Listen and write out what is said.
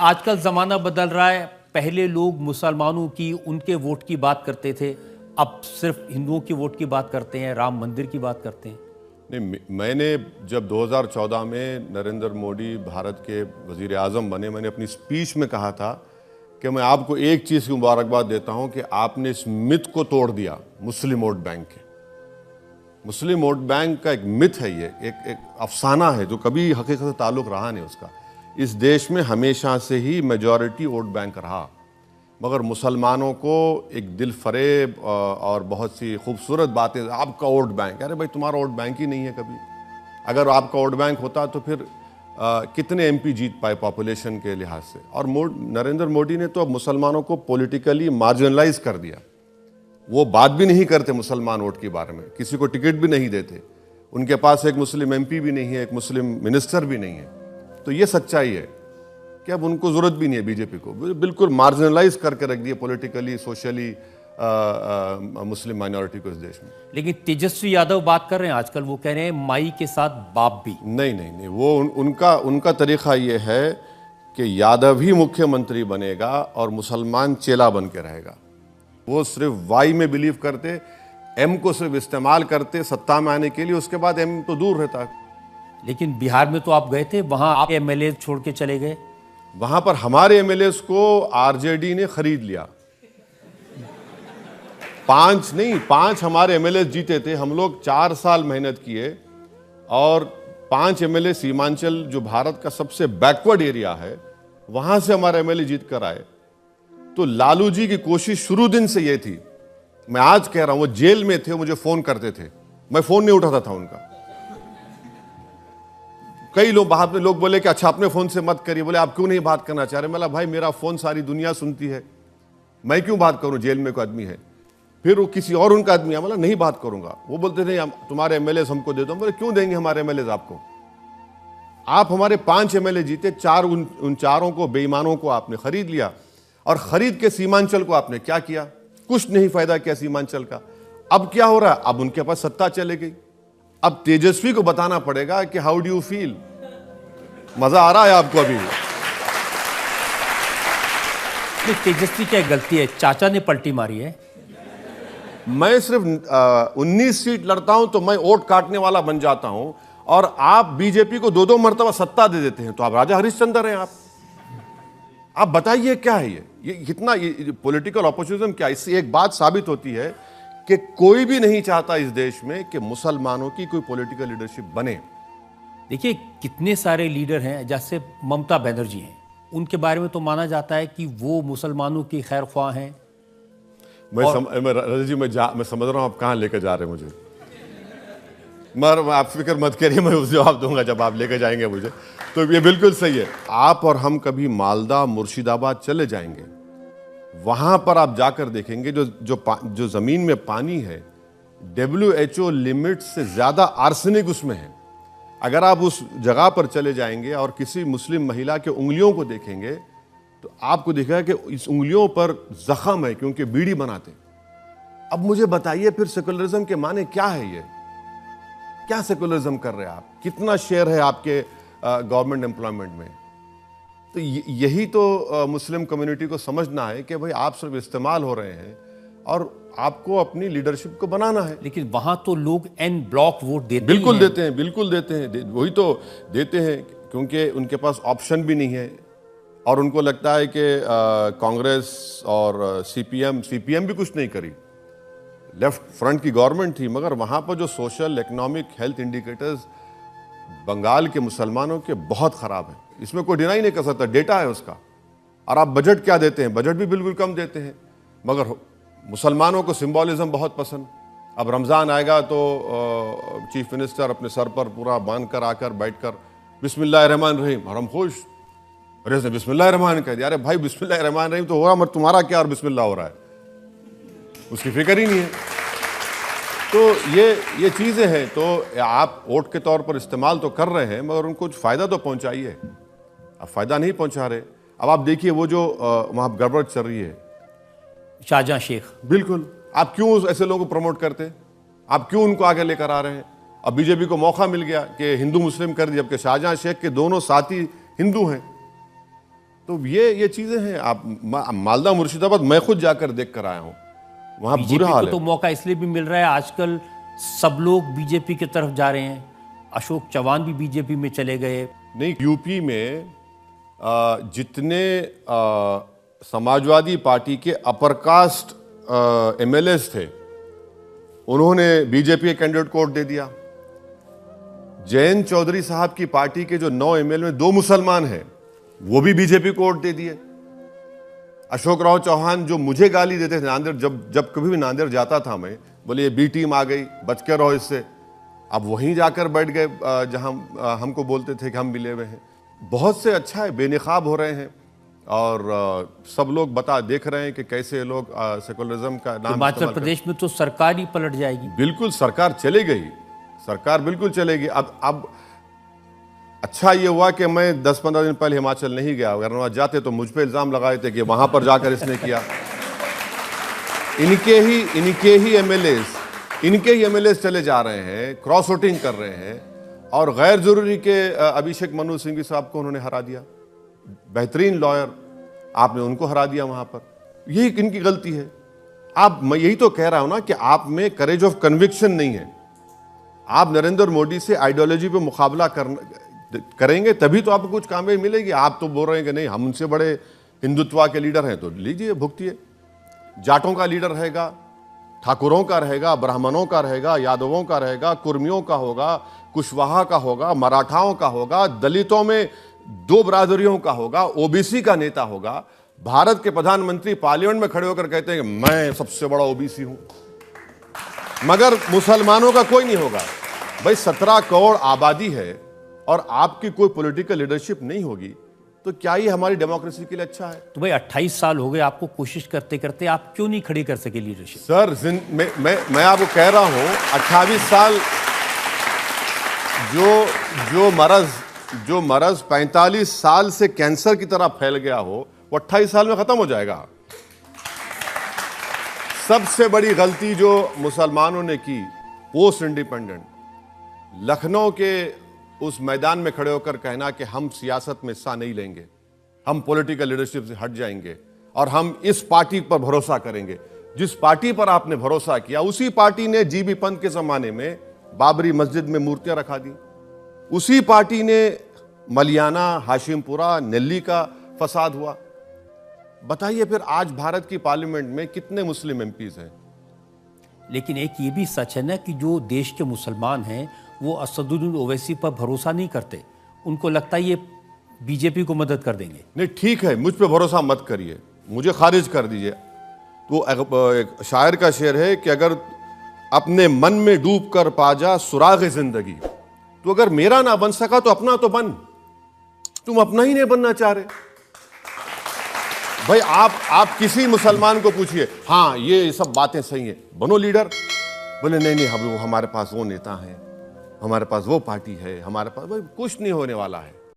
आजकल ज़माना बदल रहा है। पहले लोग मुसलमानों की, उनके वोट की बात करते थे, अब सिर्फ हिंदुओं की वोट की बात करते हैं, राम मंदिर की बात करते हैं। नहीं, मैंने जब 2014 में नरेंद्र मोदी भारत के वज़ीर आज़म बने, मैंने अपनी स्पीच में कहा था कि मैं आपको एक चीज़ की मुबारकबाद देता हूं कि आपने इस मिथ को तोड़ दिया, मुस्लिम वोट बैंक के। मुस्लिम वोट बैंक का एक मिथ है, ये एक अफसाना है जो कभी हकीकत से ताल्लुक़ रहा नहीं उसका। इस देश में हमेशा से ही मेजॉरिटी वोट बैंक रहा, मगर मुसलमानों को एक दिल फरेब और बहुत सी खूबसूरत बातें, आपका वोट बैंक। अरे भाई, तुम्हारा वोट बैंक ही नहीं है कभी। अगर आपका वोट बैंक होता तो फिर कितने एमपी जीत पाए पॉपुलेशन के लिहाज से। और नरेंद्र मोदी ने तो अब मुसलमानों को पॉलिटिकली मार्जिनलाइज कर दिया। वो बात भी नहीं करते मुसलमान वोट के बारे में, किसी को टिकट भी नहीं देते, उनके पास एक मुस्लिम एमपी भी नहीं है, एक मुस्लिम मिनिस्टर भी नहीं है। तो ये सच्चाई है कि अब उनको ज़रूरत भी नहीं है बीजेपी को, बिल्कुल मार्जिनलाइज करके रख दिया पॉलिटिकली, सोशली मुस्लिम माइनॉरिटी को इस देश में। लेकिन तेजस्वी यादव बात कर रहे हैं आजकल, वो कह रहे हैं माई के साथ बाप भी। नहीं, वो उनका तरीक़ा ये है कि यादव ही मुख्यमंत्री बनेगा और मुसलमान चेला बन के रहेगा। वो सिर्फ वाई में बिलीव करते, एम को सिर्फ इस्तेमाल करते सत्ता में आने के लिए, उसके बाद एम तो दूर रहता। लेकिन बिहार में तो आप गए थे, वहां आप एमएलए छोड़ के चले गए। वहां पर हमारे एमएलएस को आरजेडी ने खरीद लिया। 5 हमारे एमएलए जीते थे। हम लोग 4 साल मेहनत किए और 5 एमएलए सीमांचल, जो भारत का सबसे बैकवर्ड एरिया है, वहां से हमारे एमएलए जीत कर आए। तो लालू जी की कोशिश शुरू दिन से ये थी, मैं आज कह रहा हूं, वो जेल में थे, मुझे फोन करते थे, मैं फोन नहीं उठाता था उनका। कई लोग बाहर में लोग बोले कि अच्छा अपने फोन से मत करिए, बोले आप क्यों नहीं बात करना चाह रहे। मैं भाई, मेरा फोन सारी दुनिया सुनती है, मैं क्यों बात करूं, जेल में कोई आदमी है। फिर वो किसी और उनका आदमी है, बोला नहीं बात करूंगा। वो बोलते थे तुम्हारे एमएलए हमको दे दो। बोले क्यों देंगे हमारे एमएलए आपको, आप हमारे 5 एमएलए जीते, उन चारों को, बेईमानों को आपने खरीद लिया। और खरीद के सीमांचल को आपने क्या किया, कुछ नहीं फायदा किया सीमांचल का। अब क्या हो रहा है, अब उनके पास सत्ता चले गई। अब तेजस्वी को बताना पड़ेगा कि हाउ डू यू फील। मजा आ रहा है आपको अभी? तेजस्वी क्या गलती है, चाचा ने पलटी मारी है। मैं सिर्फ 19 सीट लड़ता हूं तो मैं वोट काटने वाला बन जाता हूं, और आप बीजेपी को 2-2 मरतबा सत्ता दे देते हैं, तो आप राजा हरिश्चंद्र हैं। आप बताइए क्या है ये कितना पॉलिटिकल ऑपोजिशन क्या है? इससे एक बात साबित होती है कि कोई भी नहीं चाहता इस देश में कि मुसलमानों की कोई पॉलिटिकल लीडरशिप बने। देखिए, कितने सारे लीडर हैं, जैसे ममता बनर्जी हैं, उनके बारे में तो माना जाता है कि वो मुसलमानों की खैर ख्वाह हैं। मैं समझ रहा हूं आप कहां लेकर जा रहे हैं मुझे, मगर आप फिक्र मत करिए, मैं उस जवाब दूंगा जब आप लेकर जाएंगे मुझे। तो ये बिल्कुल सही है। आप और हम कभी मालदा, मुर्शिदाबाद चले जाएंगे, वहां पर आप जाकर देखेंगे जो जमीन में पानी है, WHO लिमिट से ज्यादा आर्सेनिक उसमें है। अगर आप उस जगह पर चले जाएंगे और किसी मुस्लिम महिला के उंगलियों को देखेंगे तो आपको दिखेगा कि इस उंगलियों पर जख्म है, क्योंकि बीड़ी बनाते। अब मुझे बताइए फिर सेकुलरिज्म के माने क्या है? ये क्या सेकुलरिज्म कर रहे हैं आप? कितना शेयर है आपके गवर्नमेंट एम्प्लॉयमेंट में? तो यही तो मुस्लिम कम्युनिटी को समझना है कि भाई आप सिर्फ इस्तेमाल हो रहे हैं और आपको अपनी लीडरशिप को बनाना है। लेकिन वहां तो लोग एन ब्लॉक वोट देते बिल्कुल देते हैं, बिल्कुल देते हैं, वही तो देते हैं, क्योंकि उनके पास ऑप्शन भी नहीं है। और उनको लगता है कि कांग्रेस और सीपीएम भी कुछ नहीं करी, लेफ्ट फ्रंट की गवर्नमेंट थी, मगर वहां पर जो social, economic, health indicators Bengal के मुसलमानों के बहुत खराब है। इसमें कोई डिनाई नहीं कर सकता, डेटा है उसका। और आप बजट क्या देते हैं, बजट भी बिल्कुल कम देते हैं, मगर मुसलमानों को सिंबॉलिज्म बहुत पसंद। अब रमज़ान आएगा तो चीफ मिनिस्टर अपने सर पर पूरा बांध कर आकर बैठकर बिस्मिल्लाहिर्रहमानिर्रहीम, और हम खुश। अरे उसने बिस्मिल्लाहिर्रहमान कह दिया। अरे भाई, बिस्मिल्लाहिर्रहमानिर्रहीम तो हो रहा, मगर तुम्हारा क्या और बिस्मिल्लाह हो रहा है, उसकी फिक्र ही नहीं है। तो ये चीज़ें हैं। तो आप वोट के तौर पर इस्तेमाल तो कर रहे हैं, मगर उनको कुछ फ़ायदा तो पहुंचाइए। आप फ़ायदा नहीं पहुंचा रहे। अब आप देखिए वो जो वहाँ गड़बड़ चल रही है, शाहजहां शेख। बिल्कुल, आप क्यों ऐसे लोगों को प्रमोट करते हैं? आप क्यों उनको आगे लेकर आ रहे हैं? अब बीजेपी को मौका मिल गया कि हिंदू मुस्लिम कर दिया, जबकि शाहजहां शेख के दोनों साथी हिंदू हैं। तो ये चीजें हैं। आप मालदा मुर्शिदाबाद मैं खुद जाकर देख कर आया हूं, वहां बुरा बीजेपी हाल को तो है। मौका इसलिए भी मिल रहा है, आजकल सब लोग बीजेपी की तरफ जा रहे हैं। अशोक चौहान भी बीजेपी में चले गए। नहीं, यूपी में जितने समाजवादी पार्टी के अपर कास्ट एमएलएस थे, उन्होंने बीजेपी के कैंडिडेट को वोट दे दिया। जयंत चौधरी साहब की पार्टी के जो 9 एमएलए में 2 मुसलमान हैं, वो भी बीजेपी को वोट दे दिए। अशोक राव चौहान जो मुझे गाली देते थे नांदेड़, जब कभी भी नांदेड़ जाता था मैं, बोले ये बी टीम आ गई, बच के रहो इससे, अब वहीं जाकर बैठ गए जहां हमको बोलते थे कि हम मिले हुए हैं। बहुत से अच्छा है, बेनकाब हो रहे हैं और सब लोग देख रहे हैं कि कैसे लोग सेकुलरिज्म का नाम हिमाचल प्रदेश में तो सरकार ही पलट जाएगी। बिल्कुल सरकार चले गई, सरकार बिल्कुल चलेगी। अब अच्छा ये हुआ कि मैं 10-15 दिन पहले हिमाचल नहीं गया, अगर वहां जाते तो मुझ पे इल्जाम लगाए थे कि वहां पर जाकर इसने किया। इनके ही एमएलए चले जा रहे हैं, क्रॉस वोटिंग कर रहे हैं और गैर जरूरी के अभिषेक मनु सिंघवी साहब को उन्होंने हरा दिया। बेहतरीन लॉयर, आपने उनको हरा दिया वहां पर। यही इनकी गलती है। मैं यही तो कह रहा हूं ना कि आप में करेज ऑफ कन्विक्शन नहीं है। आप नरेंद्र मोदी से आइडियोलॉजी पे मुकाबला करेंगे तभी तो आपको कुछ कामयाबी मिलेगी। आप तो बोल रहे हैं कि नहीं, हम उनसे बड़े हिंदुत्व के लीडर हैं, तो लीजिए, भुगतिए। जाटों का लीडर रहेगा, ठाकुरों का रहेगा, ब्राह्मणों का रहेगा, यादवों का रहेगा, कुर्मियों का होगा, कुशवाहा का होगा, मराठाओं का होगा, दलितों में 2 बरादरियों का होगा, ओबीसी का नेता होगा। भारत के प्रधानमंत्री पार्लियामेंट में खड़े होकर कहते हैं कि मैं सबसे बड़ा ओबीसी हूं, मगर मुसलमानों का कोई नहीं होगा। भाई 17 करोड़ आबादी है और आपकी कोई पॉलिटिकल लीडरशिप नहीं होगी तो क्या ये हमारी डेमोक्रेसी के लिए अच्छा है? तो भाई 28 साल हो गए आपको कोशिश करते करते, आप क्यों नहीं खड़ी कर सके लीडरशिप? सर मैं आपको कह रहा हूं, 28 साल जो मरज 45 साल से कैंसर की तरह फैल गया हो, वो 28 साल में खत्म हो जाएगा। सबसे बड़ी गलती जो मुसलमानों ने की पोस्ट इंडिपेंडेंट, लखनऊ के उस मैदान में खड़े होकर कहना कि हम सियासत में हिस्सा नहीं लेंगे, हम पॉलिटिकल लीडरशिप से हट जाएंगे और हम इस पार्टी पर भरोसा करेंगे। जिस पार्टी पर आपने भरोसा किया, उसी पार्टी ने जीबी पंत के जमाने में बाबरी मस्जिद में मूर्तियां रखा दी। उसी पार्टी ने मलियाना, हाशिमपुरा, नेल्ली का फसाद हुआ। बताइए फिर आज भारत की पार्लियामेंट में कितने मुस्लिम एमपीज हैं? लेकिन एक ये भी सच है ना कि जो देश के मुसलमान हैं वो असदुद्दीन ओवैसी पर भरोसा नहीं करते। उनको लगता है ये बीजेपी को मदद कर देंगे। नहीं, ठीक है, मुझ पे भरोसा मत करिए, मुझे खारिज कर दीजिए। तो एक शायर का शेर है कि अगर अपने मन में डूब कर पा जा सुराग जिंदगी, तो अगर मेरा ना बन सका तो अपना तो बन। तुम अपना ही नहीं बनना चाह रहे। भाई आप किसी मुसलमान को पूछिए, हाँ ये सब बातें सही है, बनो लीडर। बोले नहीं, हमारे पास वो नेता है, हमारे पास वो पार्टी है, हमारे पास। भाई कुछ नहीं होने वाला है।